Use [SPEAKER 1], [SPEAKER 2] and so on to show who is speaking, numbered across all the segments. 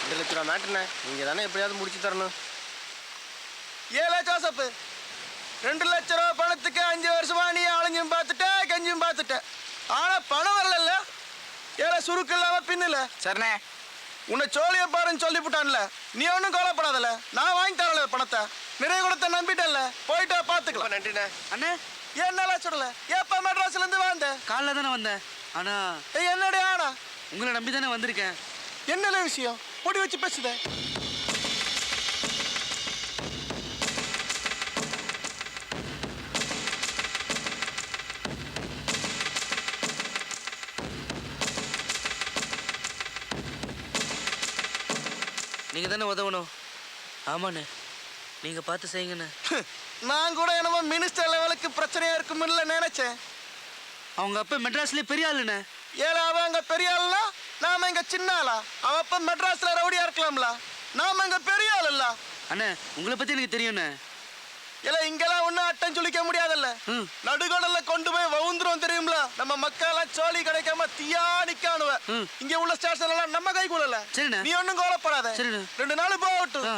[SPEAKER 1] 2,00,000 மேட்டுண்ணே, நீங்கள் தானே எப்படியாவது முடிச்சு தரணும்.
[SPEAKER 2] ஏலே ஜோசப், 2 லட்ச ரூபா பணத்துக்கு 5 வருஷமா நீ ஆளுஞ்சும் பார்த்துட்ட கஞ்சும் பார்த்துட்ட. ஆனா பணம் வரல. ஏலே சுருக்கு இல்லாம பின்னல.
[SPEAKER 3] சரிண்ணே.
[SPEAKER 2] உன்னை சோழிய பாருன்னு சொல்லிவிட்டான்ல, நீ ஒன்றும் கவலைப்படாதல. நான் வாங்கி தரல பணத்தை. நிறைய கொடுத்த நம்பிட்டல. போயிட்டு பார்த்துக்கலாம்.
[SPEAKER 1] நன்றிண்ணே.
[SPEAKER 3] அண்ணே
[SPEAKER 2] என்னெல்லாம் சொல்லல. ஏப்பா மெட்ராஸ்ல இருந்து வந்த?
[SPEAKER 3] காலைல தானே வந்தேன். ஆனா
[SPEAKER 2] என்னடி ஆனா?
[SPEAKER 3] உங்களை நம்பி தானே வந்திருக்கேன்.
[SPEAKER 2] என்னல விஷயம்? பொடி வச்சு பேசுத.
[SPEAKER 3] நீங்க தானே உதவணும். ஆமாண்ணே, நீங்க பார்த்து செய்யுங்கண்ணே.
[SPEAKER 2] நான் கூட என்னமோ மினிஸ்டர் லெவலுக்கு பிரச்சனையா இருக்கும்ல நினைச்சேன்.
[SPEAKER 3] அவங்க அப்பா மெட்ராஸ்லயே பெரிய ஆளுண்ணே.
[SPEAKER 2] ஏல அவன் அங்க பெரிய ஆளுனா நாம இங்க சின்ன ஆளா? அவ அப்ப மெட்ராஸ்ல ரவுடியா இருக்கலாம்ல, நாம இங்க பெரிய ஆள் இல்ல.
[SPEAKER 3] அண்ணே உங்களை பத்தி எனக்கு தெரியும்ண்ணே.
[SPEAKER 2] இல்ல இங்கெல்லாம் ஒன்னும் அட்டம் சொல்லிக்க முடியாதுல்ல. நடுகடல்ல கொண்டு போய் வவுந்துரும் தெரியும்ல. நம்ம மக்கள் எல்லாம் சோழி கிடைக்காம தீயா நிக்கானுவ. இங்க உள்ள ஸ்டேஷன் எல்லாம் நம்ம கை கூடல. நீ ஒன்னும் கவலைப்படாத. 2 நாள் போகட்டும்.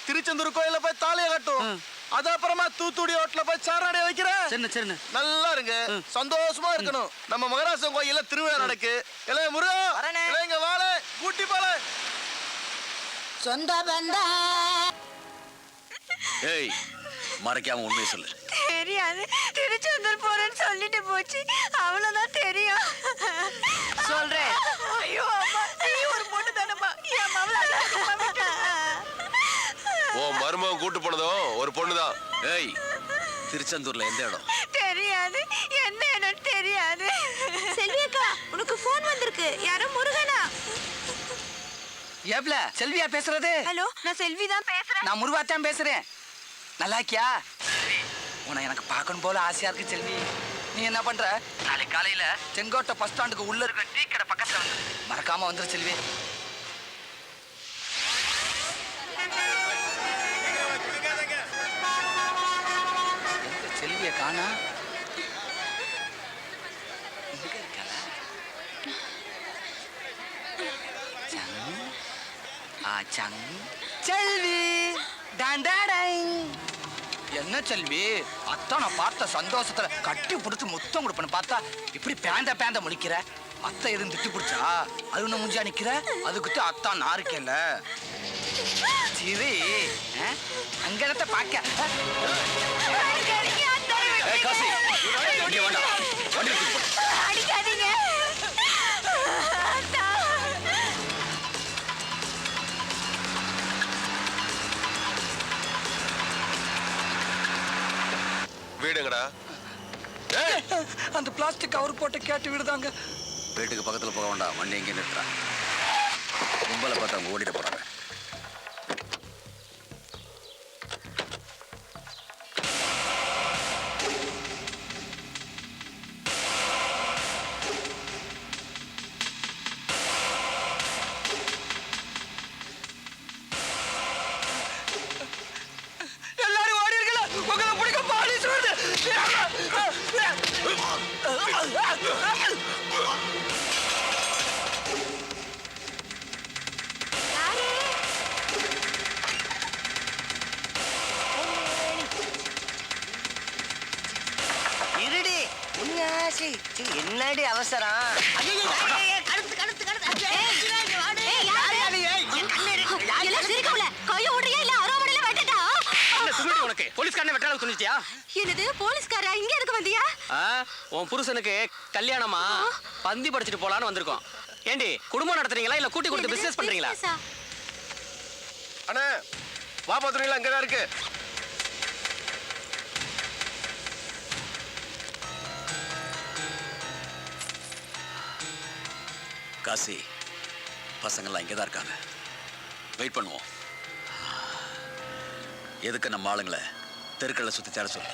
[SPEAKER 2] திருச்செந்தூர் கோயில போய் தாலிய கட்டும். அது அப்புறமா தூத்துக்குடி ஹோட்டல்ல போய் சாராடைய வைக்கிறேன். நல்லா இருங்க, சந்தோஷமா இருக்கணும். நம்ம மகராசன் கோயில திருவிழா நடக்கு. இல்ல முருகா, இங்க வாழ கூட்டி போல
[SPEAKER 4] சொந்த பந்தா.
[SPEAKER 5] ஏய், மறைக்காம உண்மையை சொல்லு.
[SPEAKER 4] தெரியாது, திருச்செந்தூர் போறேன்னு சொல்லிட்டு போச்சு, அவ்வளவுதான் தெரியும்.
[SPEAKER 3] சொல்றேன்.
[SPEAKER 4] ஐயோ அம்மா, நீ ஒரு பொண்ணு தானம்மா, என் மவள
[SPEAKER 6] ஓ மருமகன் கூட்டு போனதும் ஒரு பொண்ணுதான்.
[SPEAKER 5] ஏய், திருச்செந்தூர்ல எந்த இடம்?
[SPEAKER 4] தெரியாது, என்ன இடம் தெரியாது. செல்வி அக்கா, உனக்கு போன் வந்திருக்கு. யாரோ முருகனா?
[SPEAKER 3] ஏப்ல செல்வியா பேசுறது?
[SPEAKER 4] ஹலோ, நான் செல்வி தான் பேசுறேன்.
[SPEAKER 3] நான் முருகாத்தான் பேசுறேன். நல்லா இருக்கியா? உன்னை எனக்கு பார்க்கணும் போல ஆசையா இருக்கு செல்வி. நீ என்ன பண்ற? நாளைக்கு காலையில செங்கோட்டை பஸ் ஸ்டாண்டுக்கு உள்ள இருக்க டீ கடை பக்கத்துல வந்து மறக்காம வந்துரு செல்வி. செல்வியை காணா? செல்வி என்ன செல்வி? அத்தான் நான் பார்த்த சந்தோஷத்துல கட்டி பிடிச்சி முத்தம் கொடுப்பேன்னு பார்த்தா இப்படி பேந்த முடிக்கிற. அத்தை எதுவும் திட்டு பிடிச்சா அது ஒண்ணு முஞ்சா நிக்கிற. அதுக்கிட்ட அத்தான் நான் இருக்கேன்ல. சரி, அங்க இடத்த பார்க்க.
[SPEAKER 5] காசி, இங்க வேண்டாம். வண்டி எடுத்துட்டு போ.
[SPEAKER 4] அடிக்காதீங்க.
[SPEAKER 6] வீடுங்கடா.
[SPEAKER 3] அந்த பிளாஸ்டிக் கவர் போட்டு கேட்டு விடுதாங்க.
[SPEAKER 5] வீட்டுக்கு பக்கத்துல போக வேண்டாம். வண்டி எங்கே நிறுத்துறா? கும்பலை பார்த்து அவங்க ஓடிட்டு போறாங்க.
[SPEAKER 3] எல்லாரும் ஓடி இருக்கல. உங்களை பிடிக்க போலீஸ் வருது.
[SPEAKER 1] இருடி உன்னாசி. என்னடி அவசரம்?
[SPEAKER 4] என்னது போலீஸ்காரா? இங்க எதுக்கு வந்தியா?
[SPEAKER 1] உன் புருஷனுக்கு கல்யாணமா, பந்தி படிச்சுட்டு போலான்னு வந்திருக்கோம். ஏண்டி குடும்பம் நடத்துறீங்களா இல்ல கூட்டி கொடுத்து பிசினஸ் பண்றீங்களா?
[SPEAKER 6] அண்ணே வா, பாத்துறீங்களா? அங்கதான் இருக்கு.
[SPEAKER 5] காசி, பசங்கள்லாம் இங்கே தான் இருக்காங்க. வெயிட் பண்ணுவோம். எதுக்கு நம்ம ஆளுங்களை தெருக்களை சுற்றி தேட சொல்லு.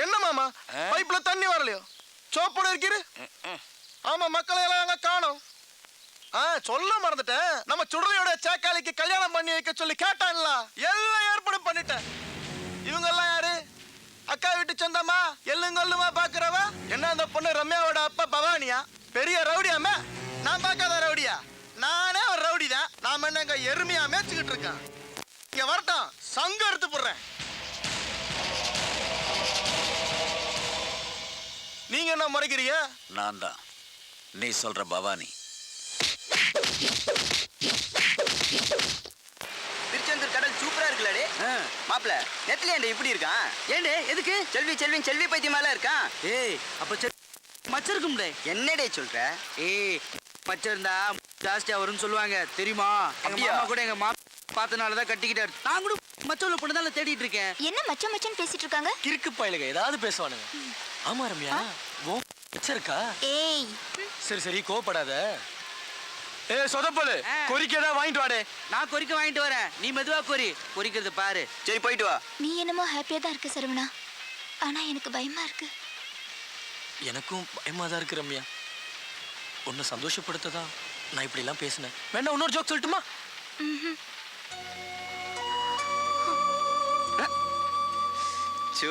[SPEAKER 2] என்ன மாமா, பைப்ல தண்ணி வரலையோ? சோப்போட இருக்கிற. ஆமா, மக்களை எல்லாம் அங்க காணோம். சொல்ல மறந்துட்டேன். நம்ம சுடலையோட சேக்காலிக்கு கல்யாணம் பண்ணி வைக்க சொல்லி கேட்டான்ல, எல்லாம் ஏற்பாடு பண்ணிட்டேன். இவங்க எல்லாம் யாரு? அக்கா வீட்டு சொந்தமா? எள்ளுங்கொல்லுமா பாக்குறவ? என்ன அந்த பொண்ணு ரம்யாவோட அப்பா பவானியா? பெரிய ரவுடியாமே? நான் பார்க்காத ரவுடியா? நானே ஒரு ரவுடி தான். நாம என்னங்க எருமையா மேய்ச்சிக்கிட்டு இருக்கேன். இங்க வரட்டும், சங்கம் எடுத்து போடுறேன். நீங்க என்ன முறைக்கிறீங்க?
[SPEAKER 5] நான் தான் நீ சொல்ற பவானி.
[SPEAKER 7] திருச்செந்தூர் கடல் சூப்பரா இருக்குல்லடே. மாப்பிள நெத்திலேண்ட இப்படி இருக்கான். ஏண்டே எதுக்கு? செல்வி பைத்தியமால இருக்கான்.
[SPEAKER 3] ஏய் அப்ப மச்சிருக்கும்டே.
[SPEAKER 7] என்னடே சொல்ற?
[SPEAKER 3] ஏய் மச்சம் இருந்தா ஜாஸ்தியா வரும்னு சொல்லுவாங்க தெரியுமா? எங்க
[SPEAKER 7] அப்படியா?
[SPEAKER 3] மாமா கூட எங்க மாமா பார்த்தனாலதான் கட்டிக்கிட்டாரு. நான் கூட மச்சோல பொண்ணு தான் தேடிட்டு இருக்கேன்.
[SPEAKER 4] என்ன மச்சான் மச்சான் பேசிட்டு இருக்காங்க?
[SPEAKER 1] கிறுக்கு பயலுக ஏதாவது பேசுவானுங்க. ஆமா ரம்யா, ஓ வச்சிருக்கா?
[SPEAKER 4] ஏய்
[SPEAKER 1] சரி சரி கோவப்படாத. ஏ சொதப்பலு, கொறிக்கதா வாங்கிட்டு வாடே.
[SPEAKER 3] நான் கொறிக்க வாங்கிட்டு வரேன், நீ மெதுவா கொறிக்கிறது பாரு.
[SPEAKER 7] சரி போயிட்டு வா.
[SPEAKER 4] நீ என்னமோ ஹாப்பியா தான் இருக்க சரவணா. ஆனா எனக்கு பயமா இருக்கு.
[SPEAKER 1] எனக்கும் பயமா தான் இருக்கு ரம்யா. உன்னை சந்தோஷப்படுத்ததான் நான் இப்படி எல்லாம் பேசினேன். வேணா இன்னொரு ஜோக் சொல்லட்டுமா?
[SPEAKER 7] சோ